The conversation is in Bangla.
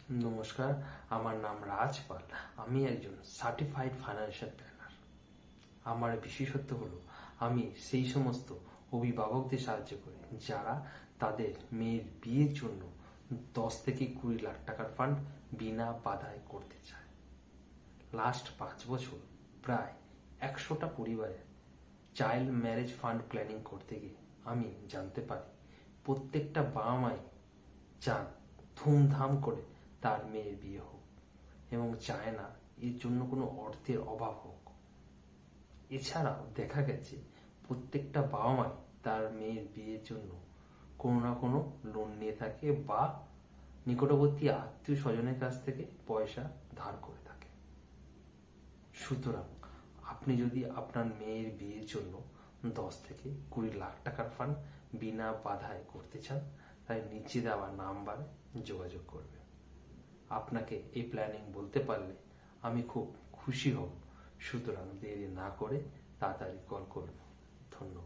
নমস্কার, আমার নাম রাজপাল। আমি একজন সার্টিফাইড ফাইন্যান্সিয়াল প্ল্যানার। আমার বিশেষত্ব হলো আমি সেই সমস্ত অভিভাবকদের সাহায্য করি যারা তাদের মেয়ের বিয়ের জন্য 10 থেকে 20 লাখ টাকার ফান্ড বিনা বাধায় করতে চায়। লাস্ট 5 বছর প্রায় 100টা পরিবারের চাইল্ড ম্যারেজ ফান্ড প্ল্যানিং করতে গিয়ে আমি জানতে পারি প্রত্যেকটা বাবা মাই চান ধুমধাম করে তার মেয়ের বিয়ে হোক এবং চায় না এর জন্য কোনো অর্থের অভাব হোক। এছাড়াও দেখা গেছে প্রত্যেকটা বাবা মাই তার মেয়ের বিয়ের জন্য কোনো না কোনো লোন নিয়ে থাকে বা নিকটবর্তী আত্মীয় স্বজনের কাছ থেকে পয়সা ধার করে থাকে। সুতরাং আপনি যদি আপনার মেয়ের বিয়ের জন্য 10 থেকে 20 লাখ টাকার ফান্ড বিনা বাধায় করতে চান, তাই নিচে দেওয়া নাম্বারে যোগাযোগ করবেন। আপনাকে এই প্ল্যানিং বলতে পারলে আমি খুব খুশি হব। সুতরাং দেরি না করে তাড়াতাড়ি কল করুন। ধন্যবাদ।